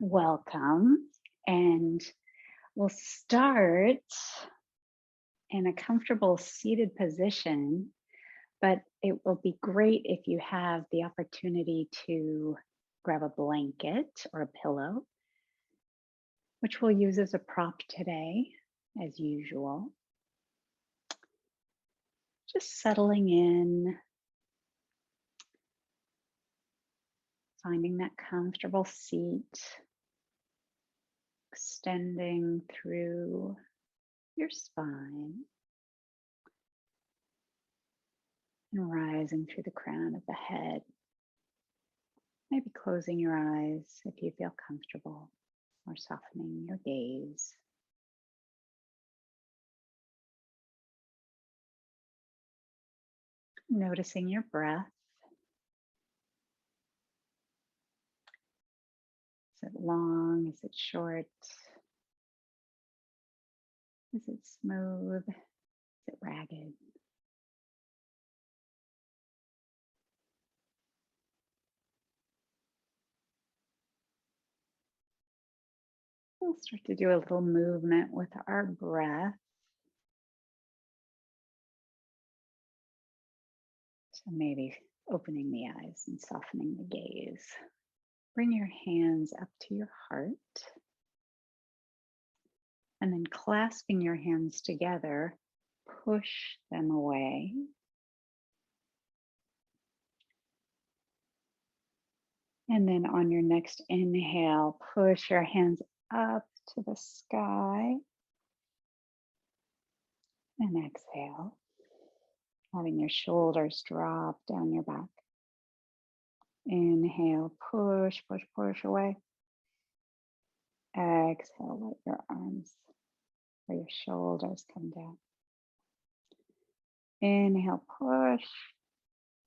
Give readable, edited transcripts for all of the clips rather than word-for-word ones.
Welcome. And we'll start in a comfortable seated position, but it will be great if you have the opportunity to grab a blanket or a pillow, which we'll use as a prop today, as usual. Just settling in, finding that comfortable seat, extending through your spine and rising through the crown of the head. Maybe closing your eyes if you feel comfortable, or softening your gaze. Noticing your breath. Is it long? Is it short? Is it smooth? Is it ragged? We'll start to do a little movement with our breath. So maybe opening the eyes and softening the gaze. Bring your hands up to your heart. And then clasping your hands together, push them away. And then on your next inhale, push your hands up to the sky. And exhale, having your shoulders drop down your back. Inhale, push, push, push away. Exhale, let your arms or your shoulders come down. Inhale, push.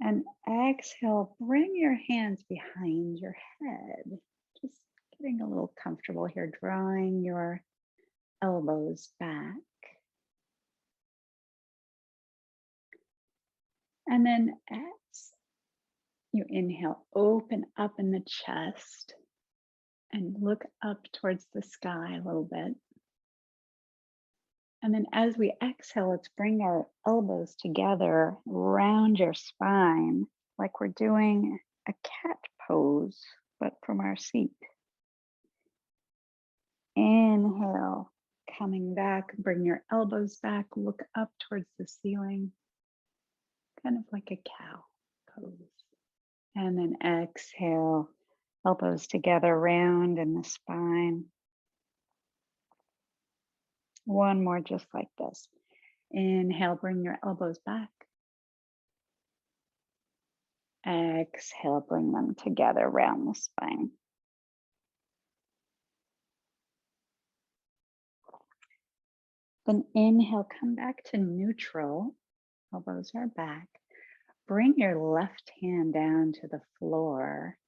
And exhale, bring your hands behind your head. Just getting a little comfortable here, drawing your elbows back. And then as you inhale, open up in the chest and look up towards the sky a little bit. And then as we exhale, let's bring our elbows together around your spine, like we're doing a cat pose, but from our seat. Inhale, coming back, bring your elbows back, look up towards the ceiling, kind of like a cow pose. And then exhale, elbows together, round in the spine. One more just like this. Inhale, bring your elbows back. Exhale, bring them together around the spine. Then inhale, come back to neutral. Elbows are back. Bring your left hand down to the floor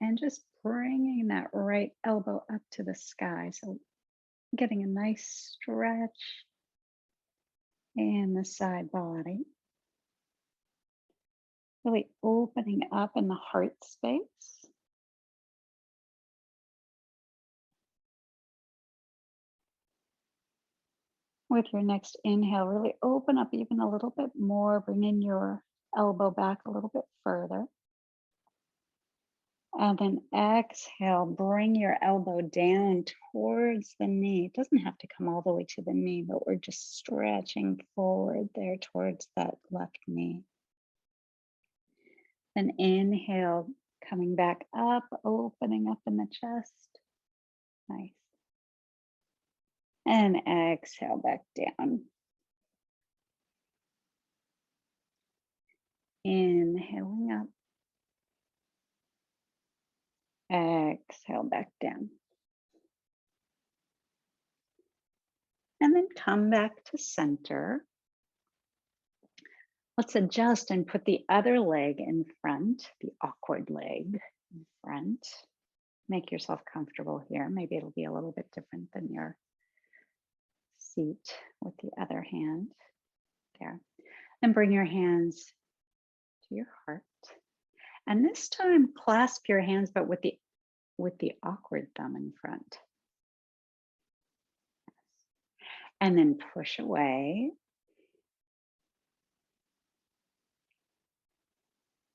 and just bringing that right elbow up to the sky. So getting a nice stretch in the side body. Really opening up in the heart space. With your next inhale, really open up even a little bit more, bringing your elbow back a little bit further. And then exhale, bring your elbow down towards the knee. It doesn't have to come all the way to the knee, but we're just stretching forward there towards that left knee. Then inhale, coming back up, opening up in the chest. Nice. And exhale back down. Inhaling up. Exhale back down. And then come back to center. Let's adjust and put the other leg in front, the awkward leg in front. Make yourself comfortable here. Maybe it'll be a little bit different than your seat with the other hand there. And bring your hands to your heart. And this time, clasp your hands, but with the with the awkward thumb in front. And then push away.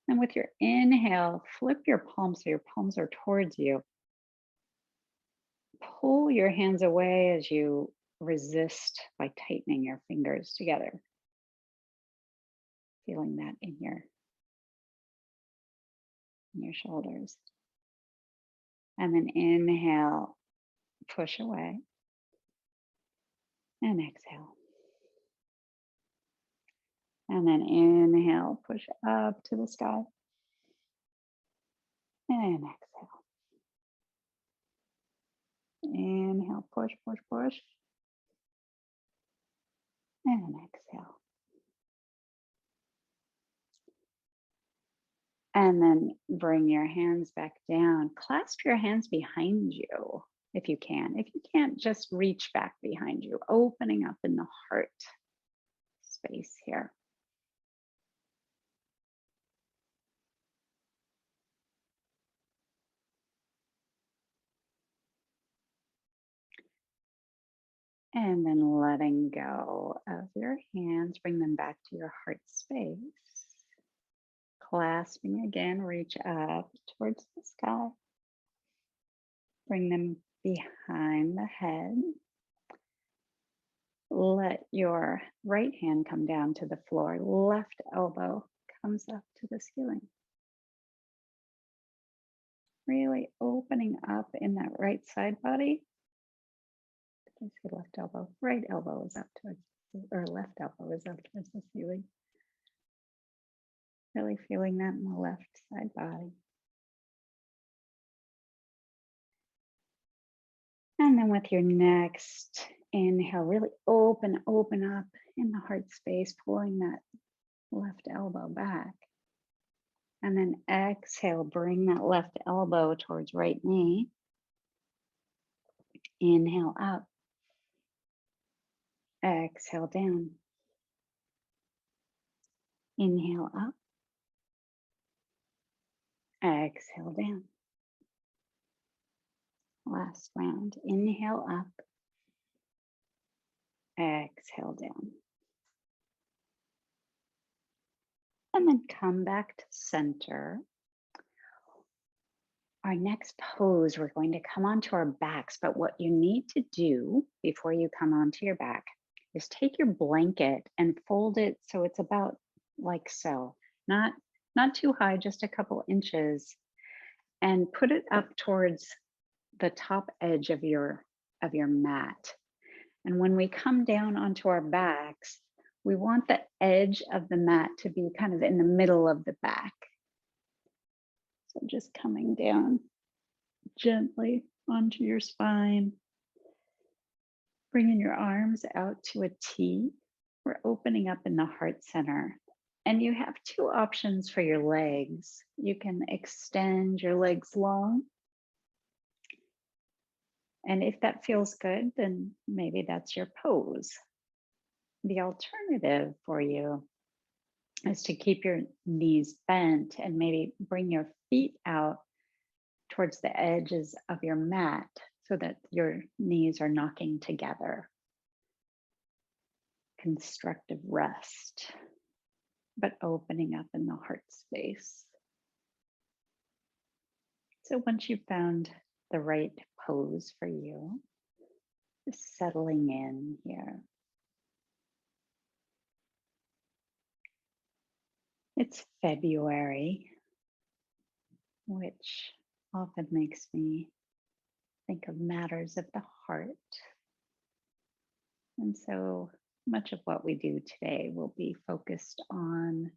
And with your inhale, flip your palms so your palms are towards you. Pull your hands away as you resist by tightening your fingers together. Feeling that in your shoulders. And then inhale, push away. And exhale. And then inhale, push up to the sky. And exhale. Inhale, push, push, push. And exhale. And then bring your hands back down. Clasp your hands behind you if you can. If you can't, just reach back behind you, opening up in the heart space here. And then letting go of your hands, bring them back to your heart space. Clasping again, reach up towards the sky. Bring them behind the head. Let your right hand come down to the floor. Left elbow comes up to the ceiling. Really opening up in that right side body. I say left elbow. Right elbow is up towards, or left elbow is up towards the ceiling. Really feeling that in the left side body. And then with your next inhale, really open up in the heart space, pulling that left elbow back. And then exhale, bring that left elbow towards right knee. Inhale up. Exhale down. Inhale up. Exhale down. Last round. Inhale up. Exhale down. And then come back to center. Our next pose, we're going to come onto our backs, but what you need to do before you come onto your back is take your blanket and fold it so it's about like so, not too high, just a couple inches, and put it up towards the top edge of your mat. And when we come down onto our backs, we want the edge of the mat to be kind of in the middle of the back. So just coming down gently onto your spine, bringing your arms out to a T. We're opening up in the heart center. And you have two options for your legs. You can extend your legs long. And if that feels good, then maybe that's your pose. The alternative for you is to keep your knees bent and maybe bring your feet out towards the edges of your mat so that your knees are knocking together. Constructive rest, but opening up in the heart space. So once you've found the right pose for you, just settling in here. It's February, which often makes me think of matters of the heart. And so much of what we do today will be focused on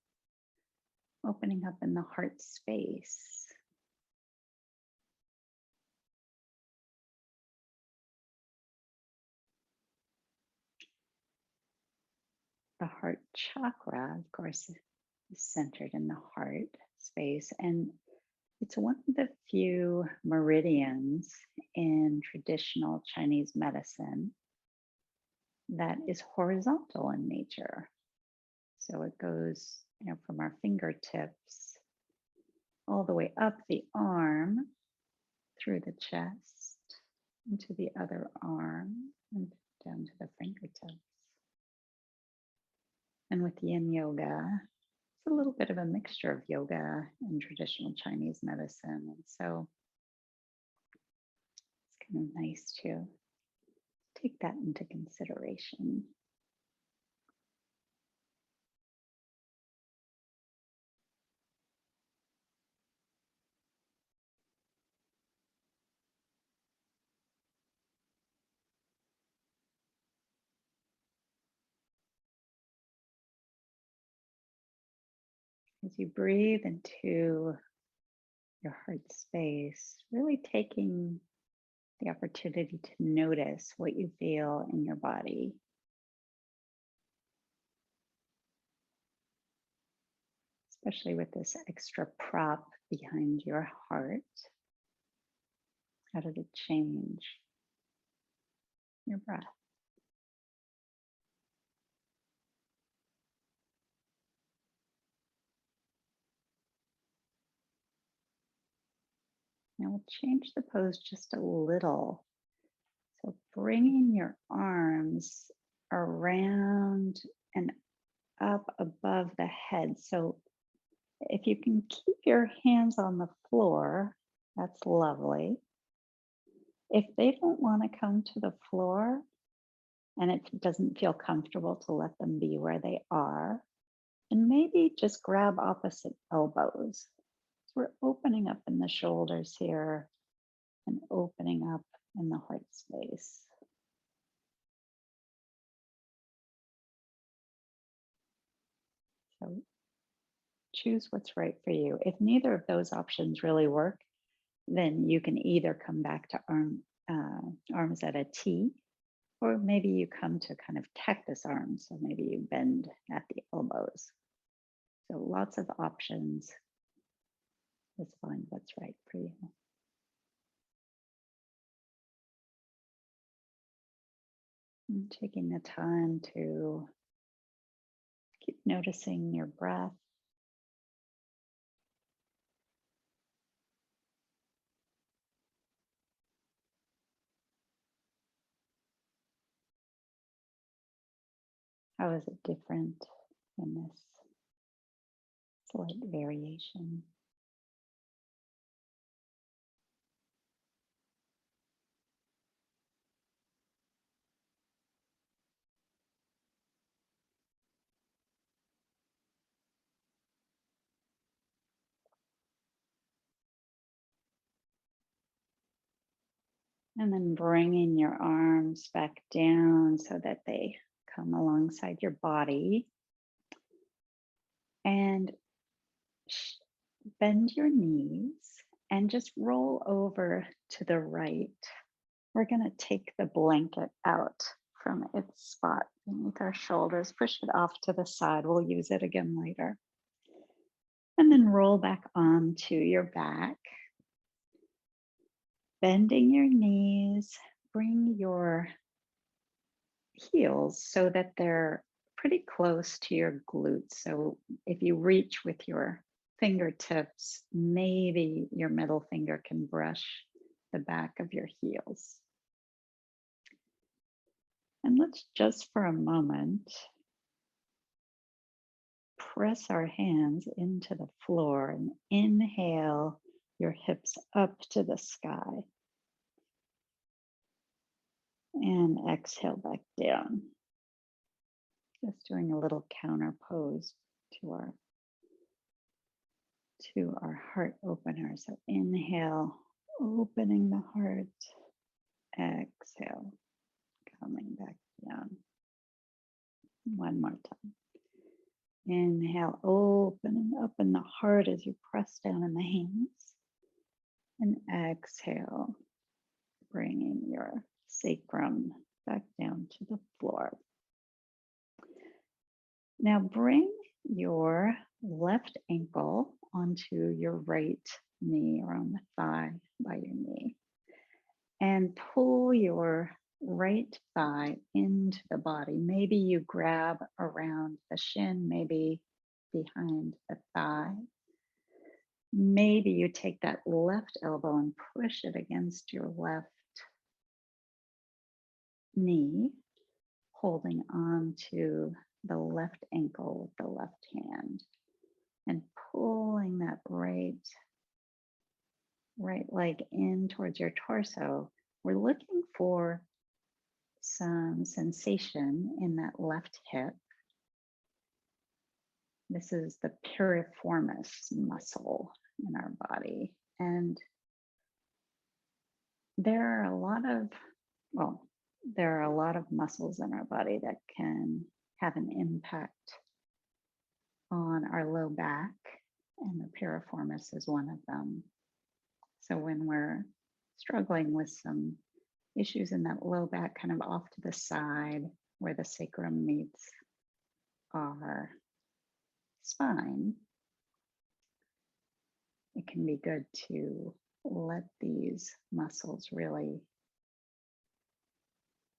opening up in the heart space. The heart chakra, of course, is centered in the heart space, and it's one of the few meridians in traditional Chinese medicine that is horizontal in nature. So it goes, from our fingertips all the way up the arm through the chest into the other arm and down to the fingertips. And with yin yoga, it's a little bit of a mixture of yoga and traditional Chinese medicine. And so it's kind of nice to take that into consideration. As you breathe into your heart space, really taking the opportunity to notice what you feel in your body. Especially with this extra prop behind your heart. How did it change your breath? Now we'll change the pose just a little. So bringing your arms around and up above the head. So if you can keep your hands on the floor, that's lovely. If they don't want to come to the floor and it doesn't feel comfortable to let them be where they are, and maybe just grab opposite elbows. So we're opening up in the shoulders here and opening up in the heart space. So choose what's right for you. If neither of those options really work, then you can either come back to arms at a T, or maybe you come to kind of cactus arms. So maybe you bend at the elbows. So lots of options. Just find what's right for you. And taking the time to keep noticing your breath. How is it different in this slight variation? And then bringing your arms back down so that they come alongside your body. And bend your knees and just roll over to the right. We're going to take the blanket out from its spot beneath our shoulders, push it off to the side. We'll use it again later. And then roll back onto your back. Bending your knees, bring your heels so that they're pretty close to your glutes. So if you reach with your fingertips, maybe your middle finger can brush the back of your heels. And let's just for a moment press our hands into the floor and inhale your hips up to the sky. And exhale back down. Just doing a little counter pose to our heart opener. So inhale, opening the heart. Exhale, coming back down. One more time. Inhale, opening up in the heart as you press down in the hands. And exhale, bringing your sacrum back down to the floor. Now bring your left ankle onto your right knee or on the thigh by your knee and pull your right thigh into the body. Maybe you grab around the shin, maybe behind the thigh. Maybe you take that left elbow and push it against your left knee, holding on to the left ankle with the left hand and pulling that right leg in towards your torso. We're looking for some sensation in that left hip. This is the piriformis muscle in our body. And there are a lot of, well, there are a lot of muscles in our body that can have an impact on our low back, and the piriformis is one of them. So when we're struggling with some issues in that low back, kind of off to the side where the sacrum meets our spine, it can be good to let these muscles really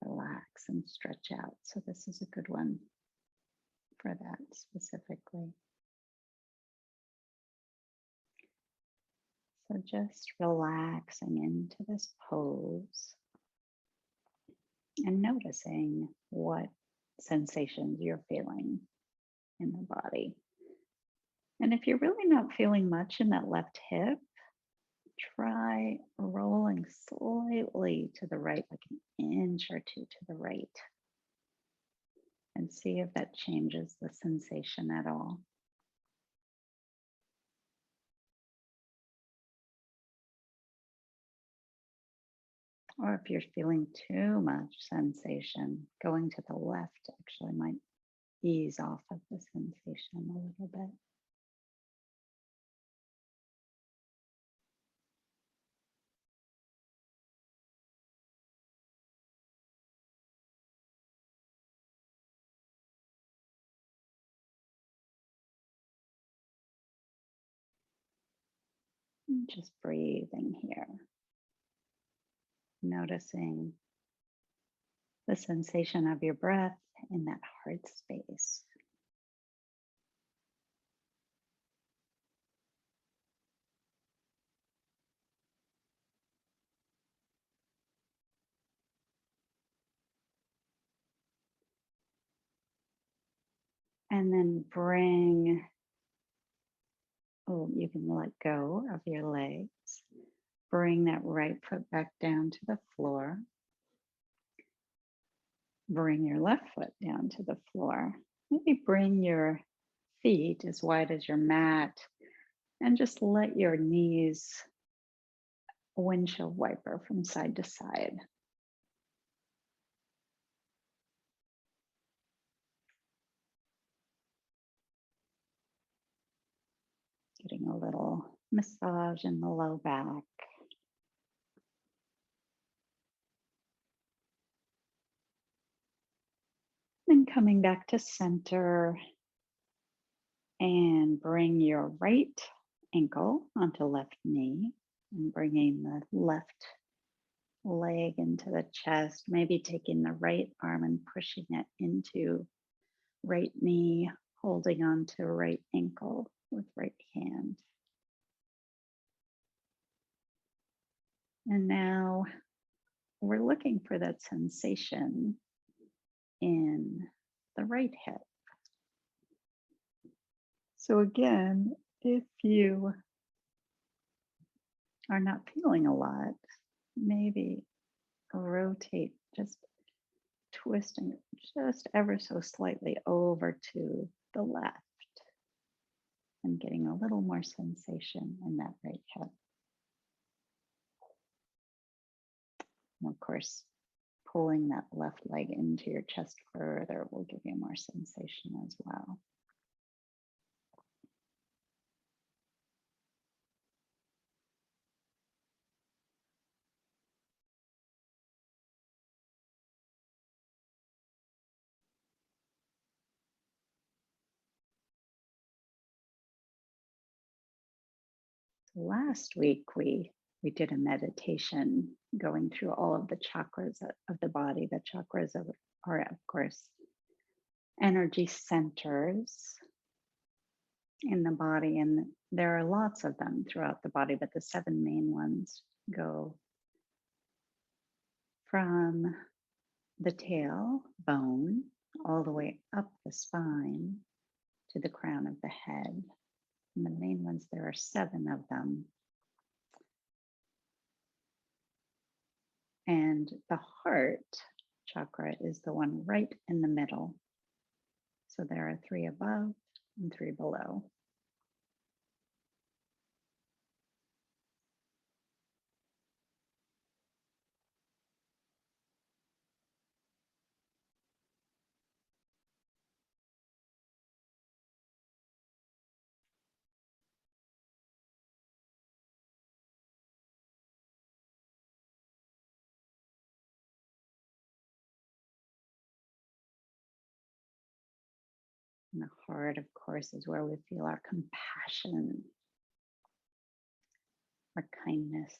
relax and stretch out. So this is a good one for that specifically. So just relaxing into this pose and noticing what sensations you're feeling in the body. And if you're really not feeling much in that left hip, try rolling slightly to the right, like an inch or two to the right, and see if that changes the sensation at all. Or if you're feeling too much sensation, going to the left actually might ease off of the sensation a little bit. And just breathing here, noticing the sensation of your breath in that heart space. And then you can let go of your legs. Bring that right foot back down to the floor. Bring your left foot down to the floor. Maybe bring your feet as wide as your mat and just let your knees windshield wiper from side to side. Getting a little massage in the low back. Then coming back to center and bring your right ankle onto left knee and bringing the left leg into the chest, maybe taking the right arm and pushing it into right knee, holding on to right ankle with right hand. And now we're looking for that sensation in the right hip. So again, if you are not feeling a lot, maybe rotate, just twisting it just ever so slightly over to the left and getting a little more sensation in that right hip. And of course, pulling that left leg into your chest further will give you more sensation as well. Last week, we did a meditation going through all of the chakras of the body. The chakras are, of course, energy centers. in the body. And there are lots of them throughout the body, but the seven main ones go from the tail bone all the way up the spine to the crown of the head. And the main ones, there are seven of them. And the heart chakra is the one right in the middle. So there are three above and three below. And the heart, of course, is where we feel our compassion, our kindness,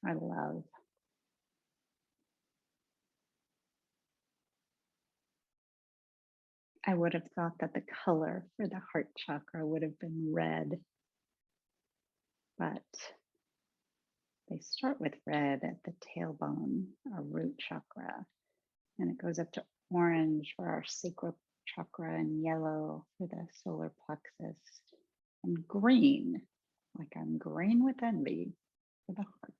our love. I would have thought that the color for the heart chakra would have been red, but they start with red at the tailbone, our root chakra, and it goes up to orange for our sacral chakra and yellow for the solar plexus and green, like I'm green with envy for the heart,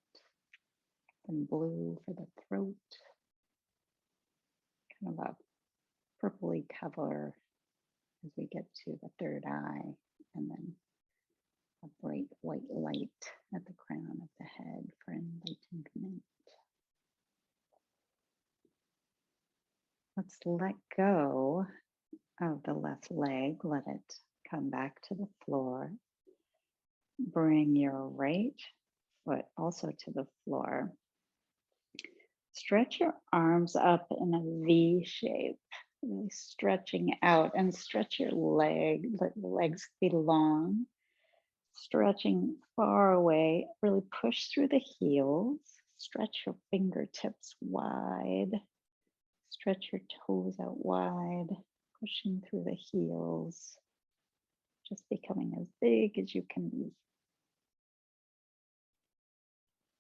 and blue for the throat, kind of a purpley color as we get to the third eye, and then a bright white light at the crown of the head for enlightenment. Let's let go of the left leg. Let it come back to the floor. Bring your right foot also to the floor. Stretch your arms up in a V shape, really stretching out, and stretch your leg. Let your legs be long, stretching far away. Really push through the heels. Stretch your fingertips wide. Stretch your toes out wide, pushing through the heels, just becoming as big as you can be.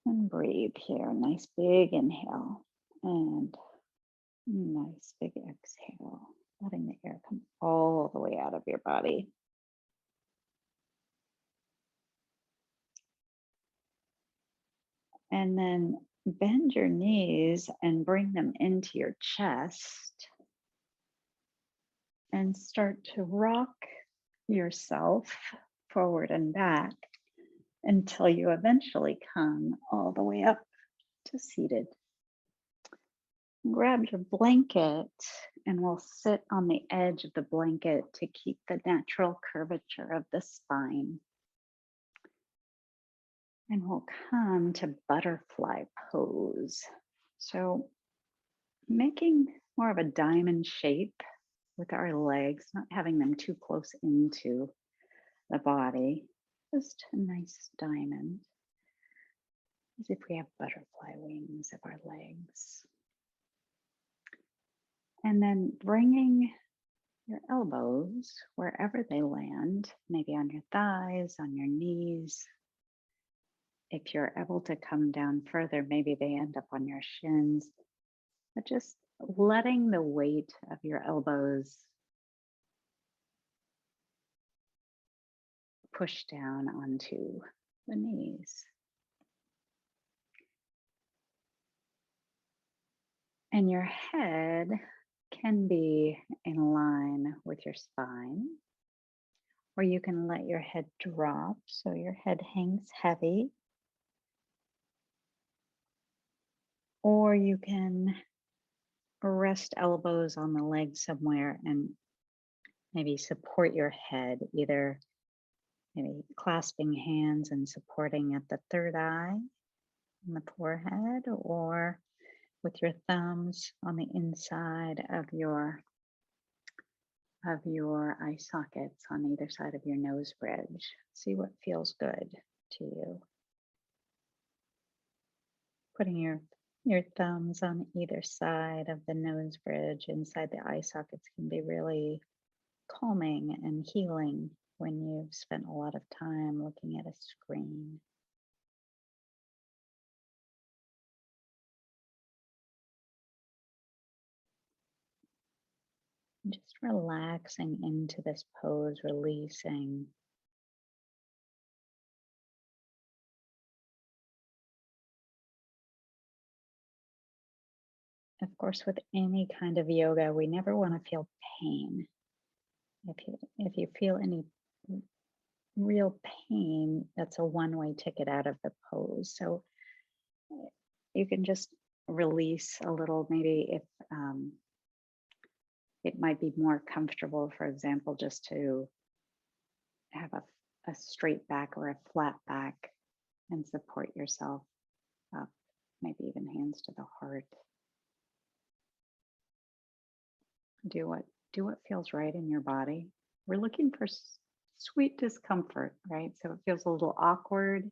And breathe here. Nice big inhale and nice big exhale, letting the air come all the way out of your body. And then bend your knees and bring them into your chest and start to rock yourself forward and back until you eventually come all the way up to seated. Grab your blanket and we'll sit on the edge of the blanket to keep the natural curvature of the spine. And we'll come to butterfly pose. So making more of a diamond shape with our legs, not having them too close into the body, just a nice diamond, as if we have butterfly wings of our legs. And then bringing your elbows wherever they land, maybe on your thighs, on your knees. If you're able to come down further, maybe they end up on your shins, but just letting the weight of your elbows push down onto the knees. And your head can be in line with your spine, or you can let your head drop so your head hangs heavy, or you can rest elbows on the leg somewhere and maybe support your head, either maybe clasping hands and supporting at the third eye on the forehead, or with your thumbs on the inside of your eye sockets on either side of your nose bridge. See what feels good to you. Putting your thumbs on either side of the nose bridge inside the eye sockets can be really calming and healing when you've spent a lot of time looking at a screen. Just relaxing into this pose, releasing. Of course, with any kind of yoga, we never want to feel pain. If you feel any real pain, that's a one-way ticket out of the pose. So you can just release a little, maybe if it might be more comfortable, for example, just to have a straight back or a flat back and support yourself up, maybe even hands to the heart. Do what feels right in your body. We're looking for sweet discomfort, right? So it feels a little awkward,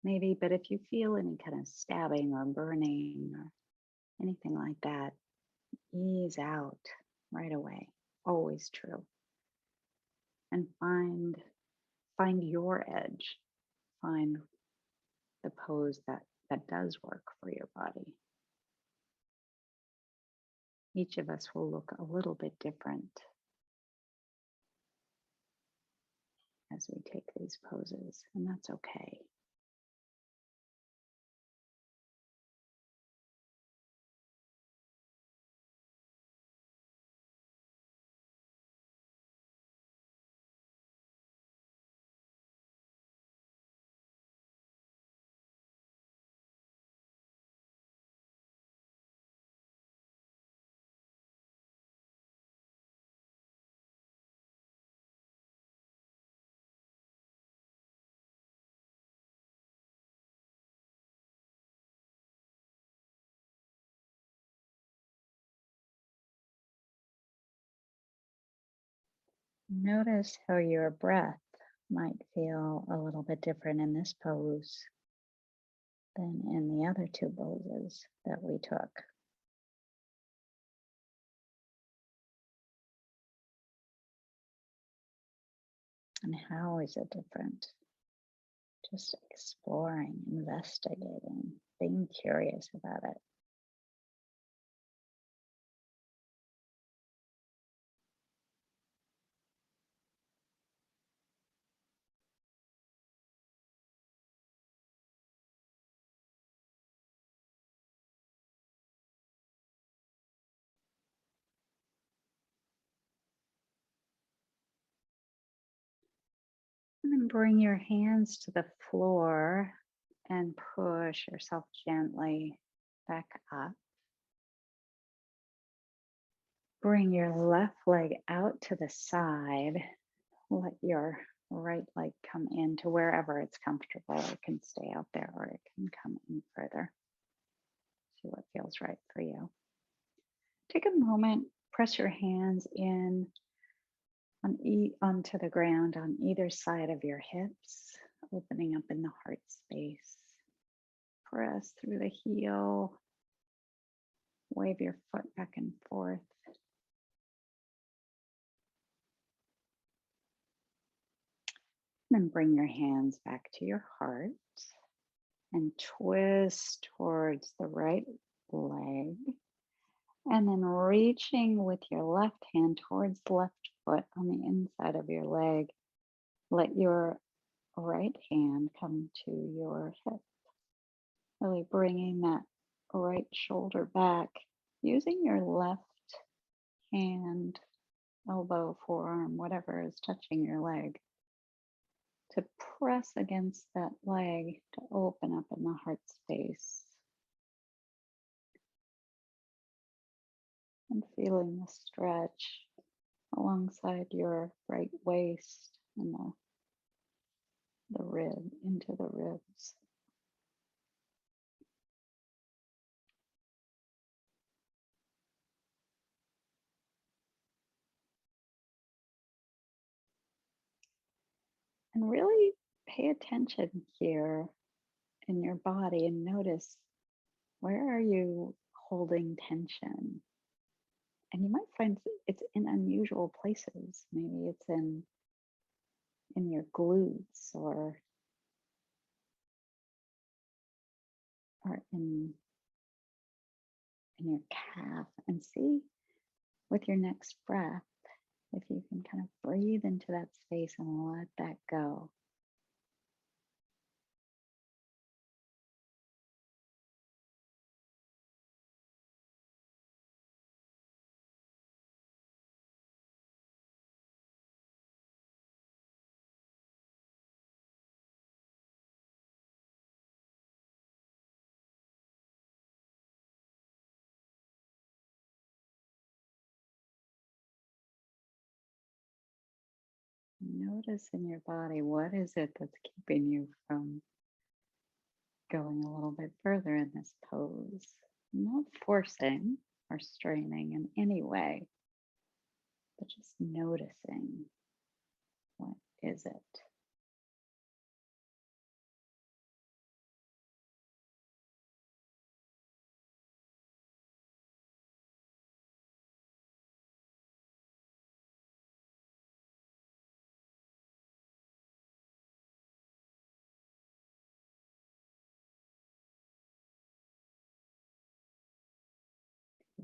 maybe, but if you feel any kind of stabbing or burning or anything like that, ease out right away. Always true. And find your edge. Find the pose that does work for your body. Each of us will look a little bit different as we take these poses, and that's okay. Notice how your breath might feel a little bit different in this pose than in the other two poses that we took. And how is it different? Just exploring, investigating, being curious about it. And then bring your hands to the floor and push yourself gently back up. Bring your left leg out to the side. Let your right leg come into wherever it's comfortable. It can stay out there or it can come in further. See what feels right for you. Take a moment, press your hands in onto the ground on either side of your hips, opening up in the heart space. Press through the heel, wave your foot back and forth. Then bring your hands back to your heart and twist towards the right leg. And then reaching with your left hand towards the left foot on the inside of your leg. Let your right hand come to your hip. Really bringing that right shoulder back. Using your left hand, elbow, forearm, whatever is touching your leg, to press against that leg to open up in the heart space. And feeling the stretch alongside your right waist and the rib into the ribs. And really pay attention here in your body and notice, where are you holding tension? And you might find it's in unusual places. Maybe it's in in your glutes or in your calf, and see with your next breath if you can kind of breathe into that space and let that go. Notice in your body, what is it that's keeping you from going a little bit further in this pose? Not forcing or straining in any way, but just noticing, what is it?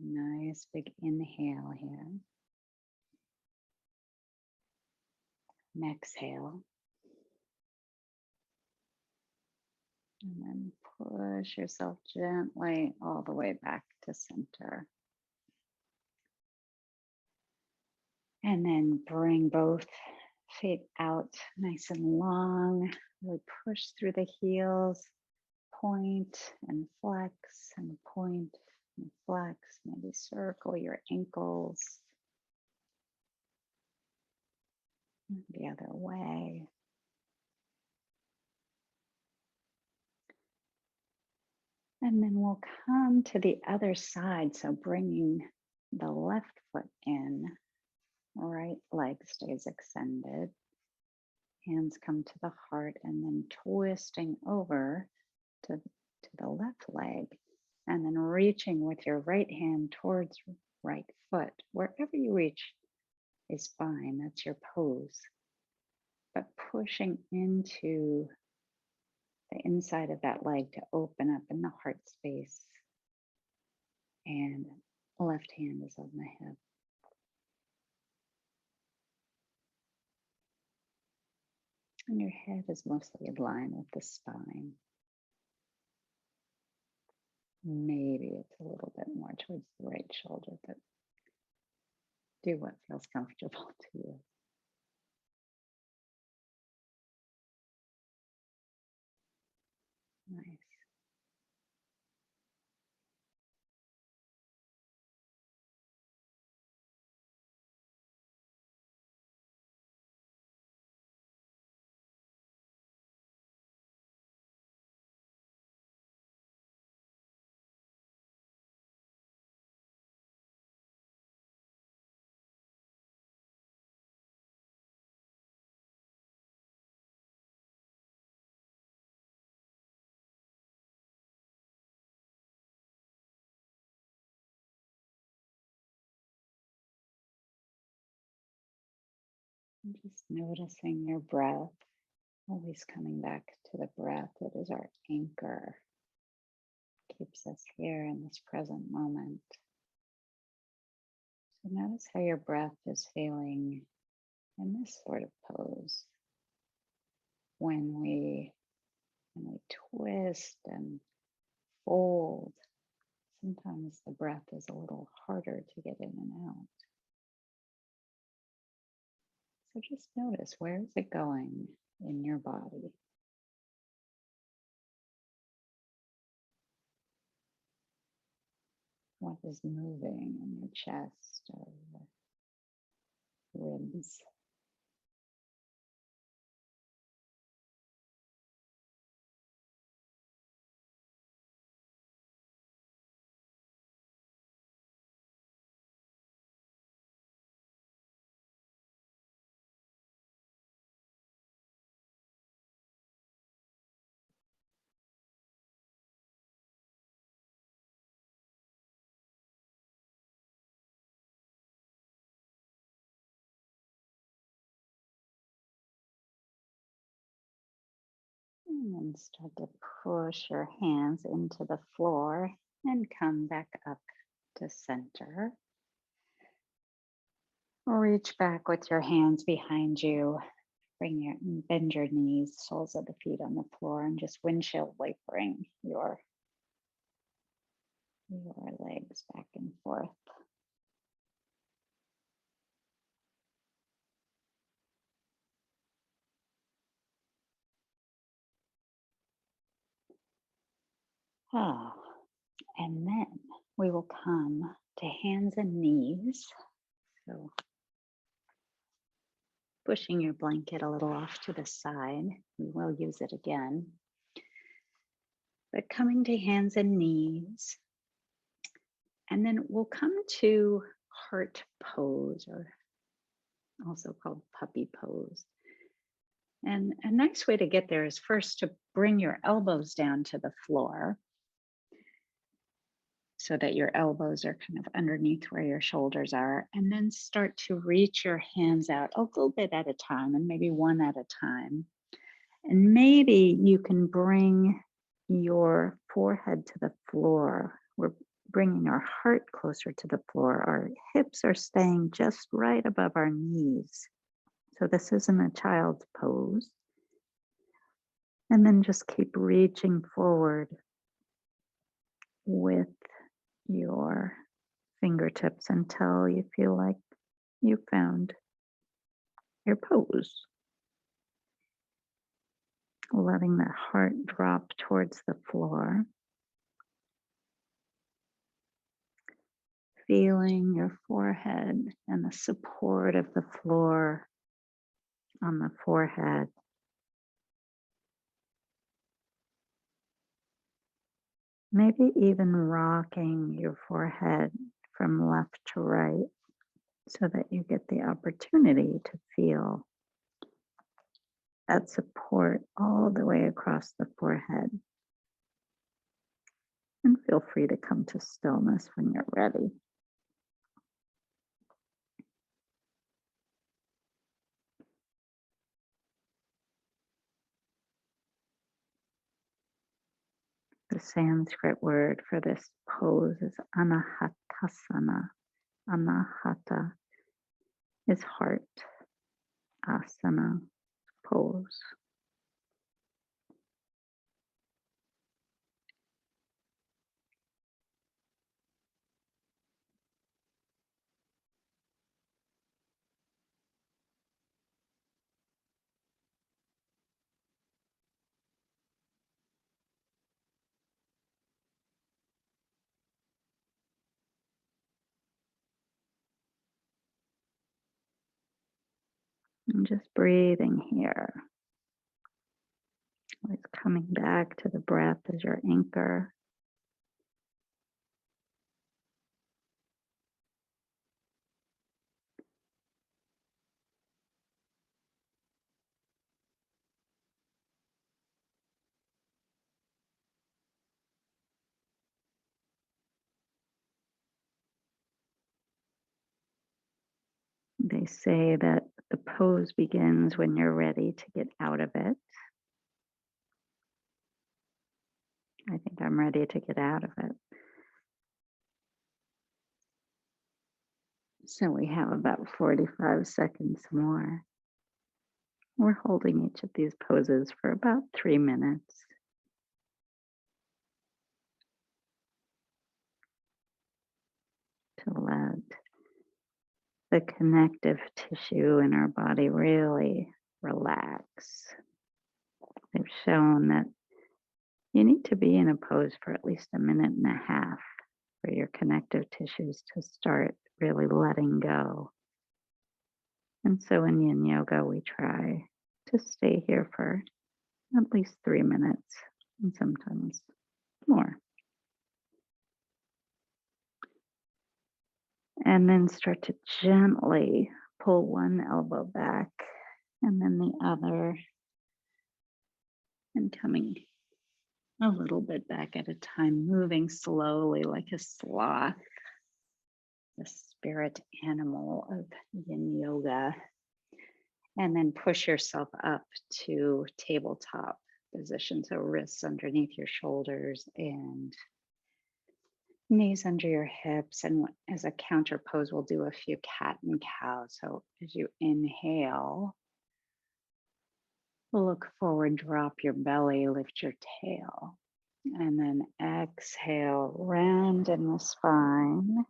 Nice big inhale here. And exhale. And then push yourself gently all the way back to center. And then bring both feet out nice and long. Really push through the heels. Point and flex and point and flex. Maybe circle your ankles the other way. And then we'll come to the other side. So bringing the left foot in, right leg stays extended. Hands come to the heart and then twisting over to the left leg. And then reaching with your right hand towards right foot. Wherever you reach is fine. That's your pose. But pushing into the inside of that leg to open up in the heart space. And left hand is on the hip. And your head is mostly in line with the spine. Maybe it's a little bit more towards the right shoulder, but do what feels comfortable to you. Nice. And just noticing your breath, always coming back to the breath. It is our anchor, keeps us here in this present moment. So notice how your breath is feeling in this sort of pose. When we twist and fold, sometimes the breath is a little harder to get in and out. So just notice, where is it going in your body? What is moving in your chest or ribs? And start to push your hands into the floor and come back up to center. Reach back with your hands behind you. Bend your knees, soles of the feet on the floor, and just windshield wipering your legs back and forth. Ah, and then we will come to hands and knees. So pushing your blanket a little off to the side. We will use it again. But coming to hands and knees. And then we'll come to heart pose, or also called puppy pose. And a nice way to get there is first to bring your elbows down to the floor so that your elbows are kind of underneath where your shoulders are, and then start to reach your hands out a little bit at a time, and maybe one at a time. And maybe you can bring your forehead to the floor. We're bringing our heart closer to the floor. Our hips are staying just right above our knees. So this isn't a child's pose. And then just keep reaching forward with your fingertips until you feel like you found your pose. Letting the heart drop towards the floor. Feeling your forehead and the support of the floor on the forehead. Maybe even rocking your forehead from left to right so that you get the opportunity to feel that support all the way across the forehead. And feel free to come to stillness when you're ready. The Sanskrit word for this pose is anahatasana. Anahata is heart. Asana, pose. And just breathing here. Always coming back to the breath as your anchor. They say that the pose begins when you're ready to get out of it. I think I'm ready to get out of it. So we have about 45 seconds more. We're holding each of these poses for about 3 minutes. To let the connective tissue in our body really relax. They've shown that you need to be in a pose for at least a minute and a half for your connective tissues to start really letting go. And so in yin yoga, we try to stay here for at least 3 minutes and sometimes more. And then start to gently pull one elbow back and then the other, and coming a little bit back at a time, moving slowly like a sloth, the spirit animal of yin yoga. And then push yourself up to tabletop position. So wrists underneath your shoulders and knees under your hips. And as a counter pose, we'll do a few cat and cow. So as you inhale, look forward, drop your belly, lift your tail. And then exhale, round in the spine.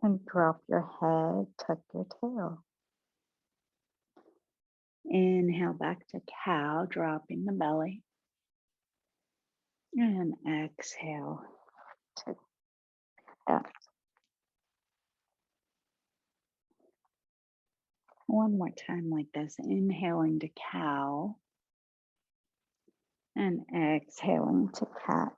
And drop your head, tuck your tail. Inhale back to cow, dropping the belly. And exhale to cat. One more time like this, inhaling to cow. And exhaling to cat.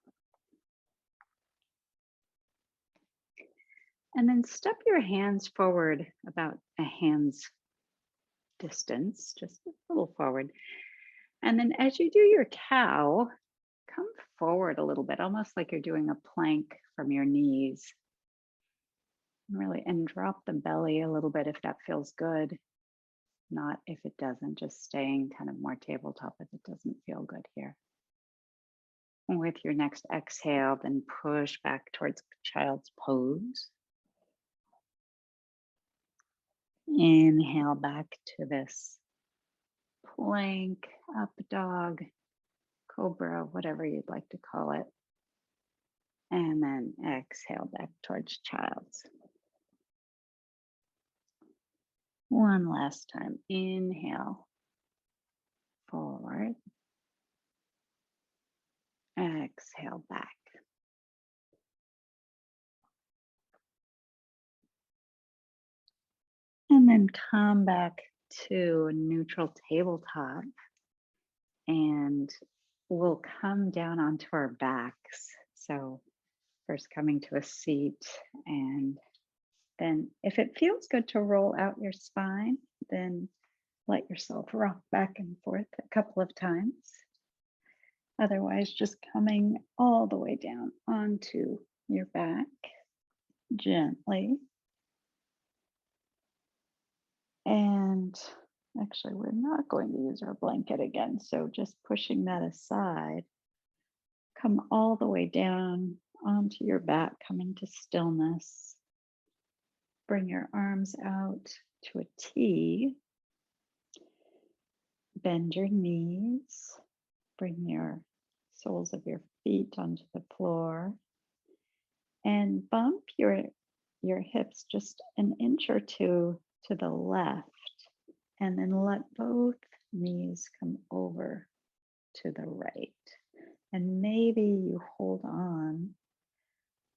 And then step your hands forward about a hand's distance, just a little forward. And then as you do your cow, come forward a little bit, almost like you're doing a plank from your knees. Really, and drop the belly a little bit if that feels good. Not if it doesn't, just staying kind of more tabletop if it doesn't feel good here. And with your next exhale, then push back towards child's pose. Inhale back to this plank, up dog, cobra, whatever you'd like to call it. And then exhale back towards child's. One last time. Inhale forward. Exhale back. And then come back to neutral tabletop. And we'll come down onto our backs. So first coming to a seat, and then if it feels good to roll out your spine, then let yourself rock back and forth a couple of times. Otherwise, just coming all the way down onto your back gently. And actually, we're not going to use our blanket again. So just pushing that aside, come all the way down onto your back, coming to stillness. Bring your arms out to a T. Bend your knees. Bring your soles of your feet onto the floor. And bump your hips just an inch or two to the left. And then let both knees come over to the right. And maybe you hold on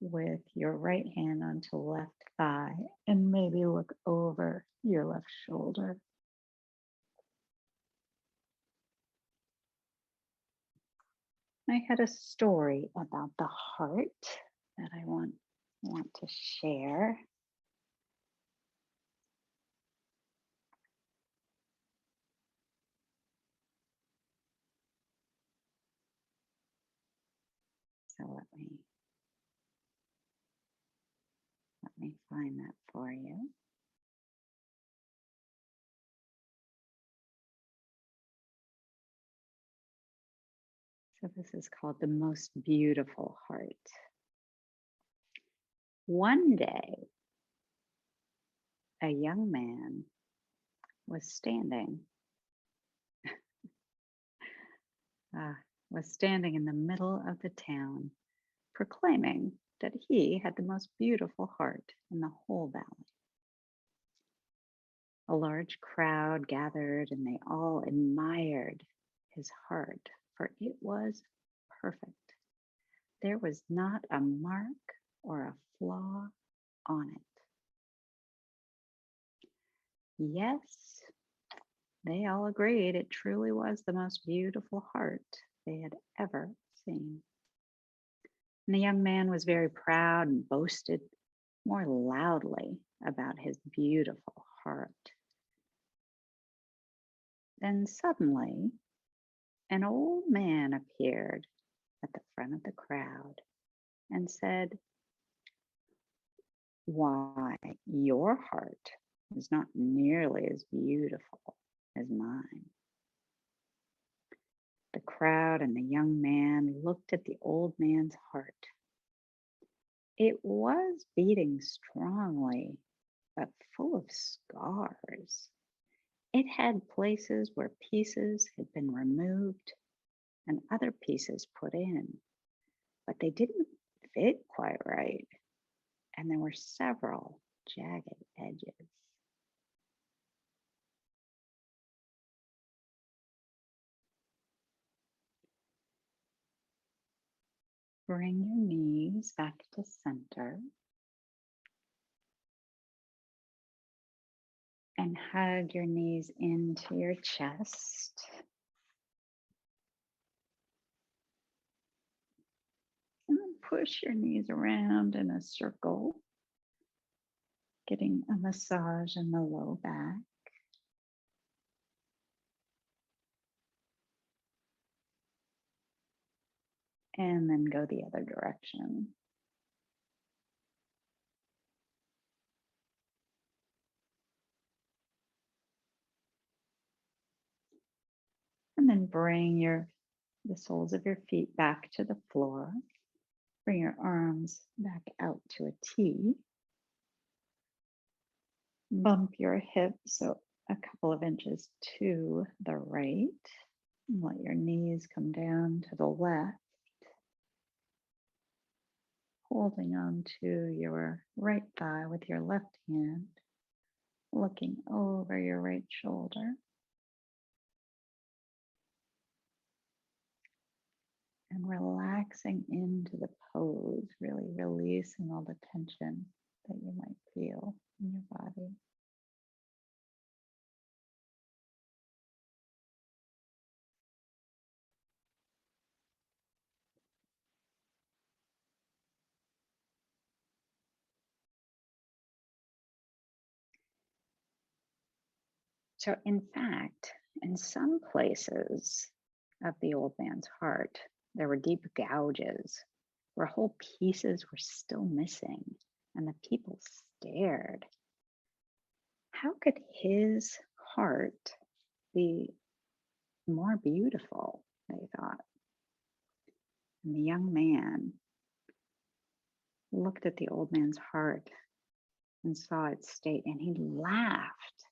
with your right hand onto left thigh and maybe look over your left shoulder. I had a story about the heart that I want to share. So let me find that for you. So this is called The Most Beautiful Heart. One day, a young man was standing in the middle of the town, proclaiming that he had the most beautiful heart in the whole valley. A large crowd gathered and they all admired his heart, for it was perfect. There was not a mark or a flaw on it. Yes, they all agreed it truly was the most beautiful heart they had ever seen. And the young man was very proud and boasted more loudly about his beautiful heart. Then suddenly, an old man appeared at the front of the crowd and said, "Why, your heart is not nearly as beautiful as mine." The crowd and the young man looked at the old man's heart. It was beating strongly, but full of scars. It had places where pieces had been removed and other pieces put in, but they didn't fit quite right, and there were several jagged edges. Bring your knees back to center and hug your knees into your chest. And then push your knees around in a circle, getting a massage in the low back. And then go the other direction. And then bring the soles of your feet back to the floor. Bring your arms back out to a T. Bump your hips so a couple of inches to the right. And let your knees come down to the left. Holding on to your right thigh with your left hand. Looking over your right shoulder. And relaxing into the pose, really releasing all the tension that you might feel in your body. So, in fact, in some places of the old man's heart, there were deep gouges where whole pieces were still missing, and the people stared. How could his heart be more beautiful? They thought. And the young man looked at the old man's heart and saw its state, and he laughed.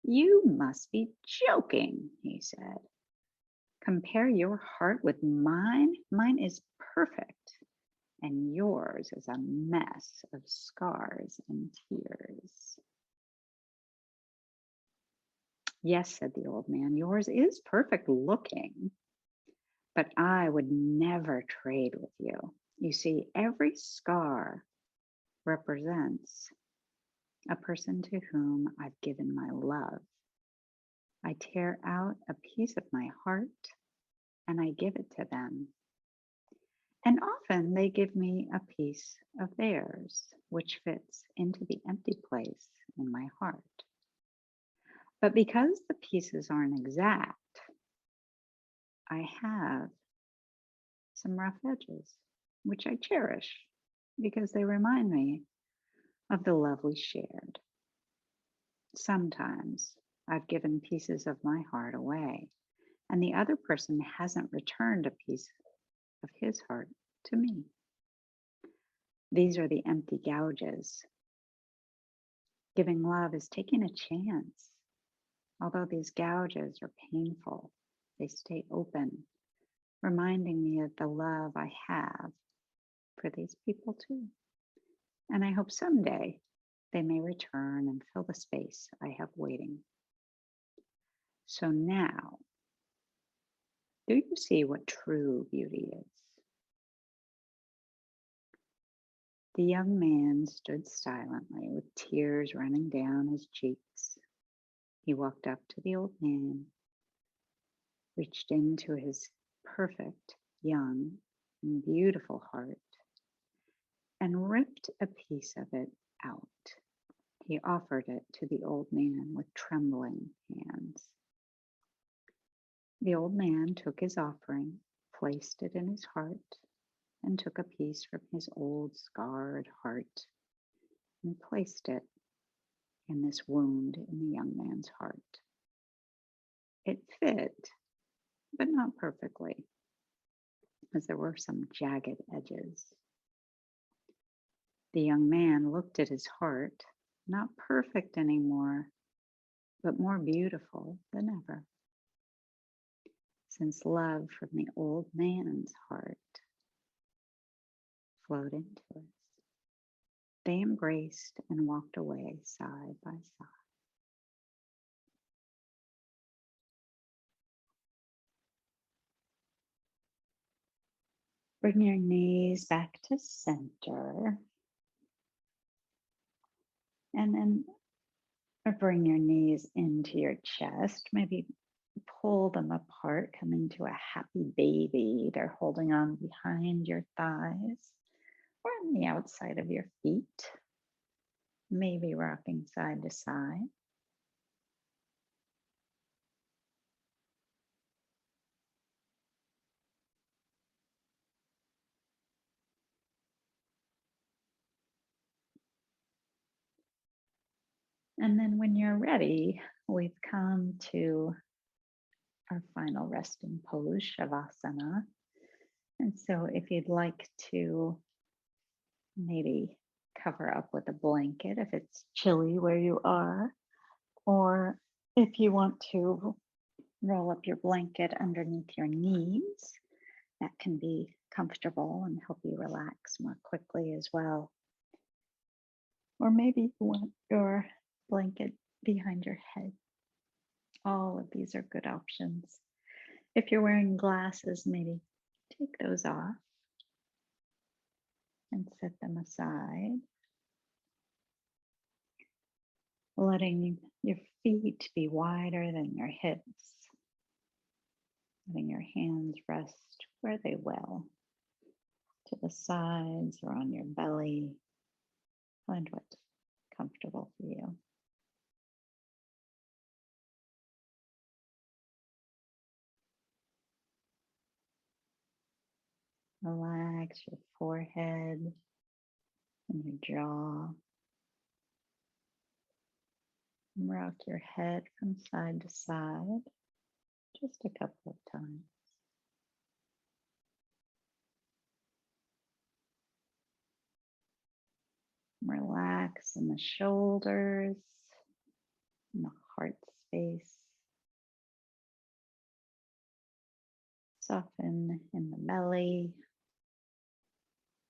You must be joking, he said. Compare your heart with mine. Mine is perfect, and yours is a mess of scars and tears. Yes, said the old man, yours is perfect looking, but I would never trade with you. You see, every scar represents a person to whom I've given my love. I tear out a piece of my heart and I give it to them. And often they give me a piece of theirs, which fits into the empty place in my heart. But because the pieces aren't exact, I have some rough edges, which I cherish because they remind me of the love we shared. Sometimes I've given pieces of my heart away, and the other person hasn't returned a piece of his heart to me. These are the empty gouges. Giving love is taking a chance. Although these gouges are painful, they stay open, reminding me of the love I have for these people too. And I hope someday they may return and fill the space I have waiting. So now, do you see what true beauty is? The young man stood silently with tears running down his cheeks. He walked up to the old man, reached into his perfect, young, and beautiful heart, and ripped a piece of it out. He offered it to the old man with trembling hands. The old man took his offering, placed it in his heart, and took a piece from his old scarred heart and placed it in this wound in the young man's heart. It fit, but not perfectly, as there were some jagged edges. The young man looked at his heart, not perfect anymore, but more beautiful than ever, since love from the old man's heart flowed into it. They embraced and walked away side by side. Bring your knees back to center, and then bring your knees into your chest. Maybe pull them apart, coming to a happy baby. They're holding on behind your thighs or on the outside of your feet, maybe rocking side to side. And then when you're ready, we've come to our final resting pose, Shavasana. And so if you'd like to maybe cover up with a blanket if it's chilly where you are, or if you want to roll up your blanket underneath your knees, that can be comfortable and help you relax more quickly as well. Or maybe you want your blanket behind your head. All of these are good options. If you're wearing glasses, maybe take those off and set them aside, letting your feet be wider than your hips, letting your hands rest where they will, to the sides or on your belly. Find what's comfortable for you. Relax your forehead and your jaw. Rock your head from side to side just a couple of times. Relax in the shoulders, in the heart space. Soften in the belly,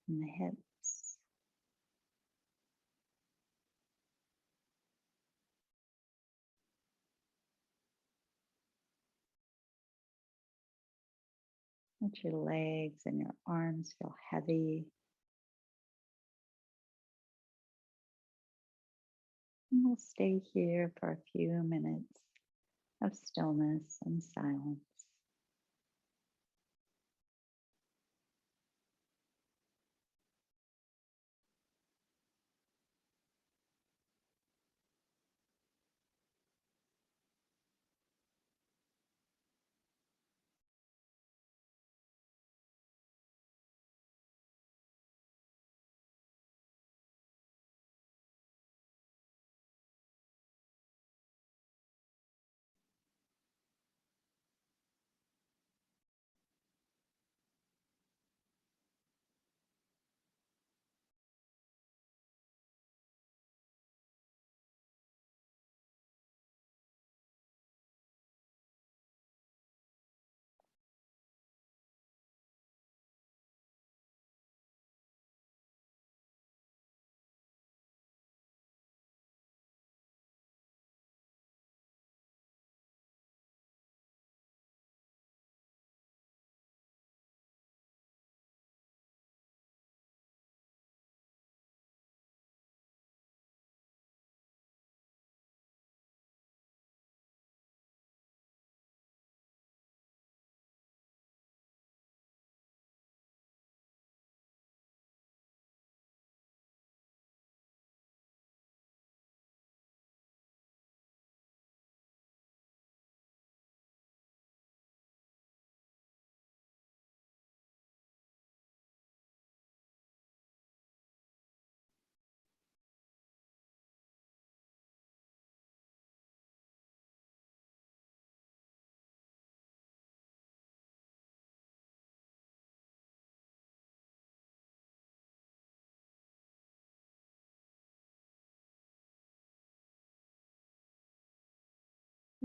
in the hips. Let your legs and your arms feel heavy. And we'll stay here for a few minutes of stillness and silence.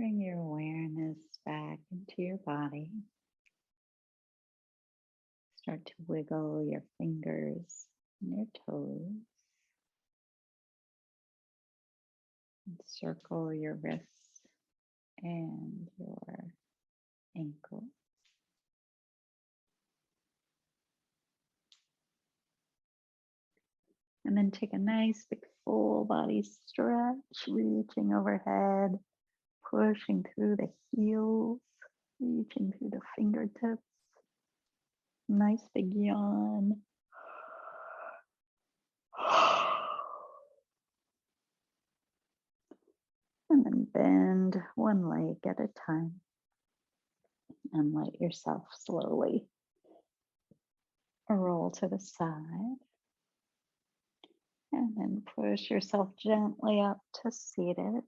Bring your awareness back into your body. Start to wiggle your fingers and your toes. And circle your wrists and your ankle. And then take a nice big full body stretch, reaching overhead, pushing through the heels, reaching through the fingertips. Nice big yawn. And then bend one leg at a time and let yourself slowly roll to the side. And then push yourself gently up to seated.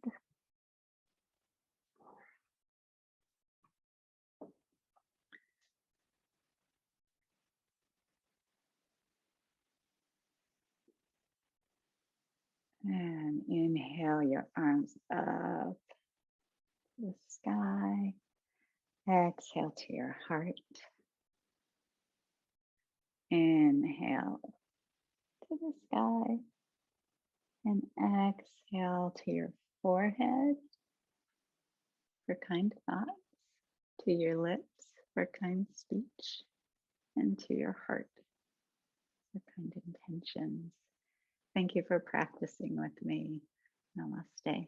And inhale your arms up to the sky. Exhale to your heart. Inhale to the sky. And exhale to your forehead for kind thoughts, to your lips for kind speech, and to your heart for kind intentions. Thank you for practicing with me. Namaste.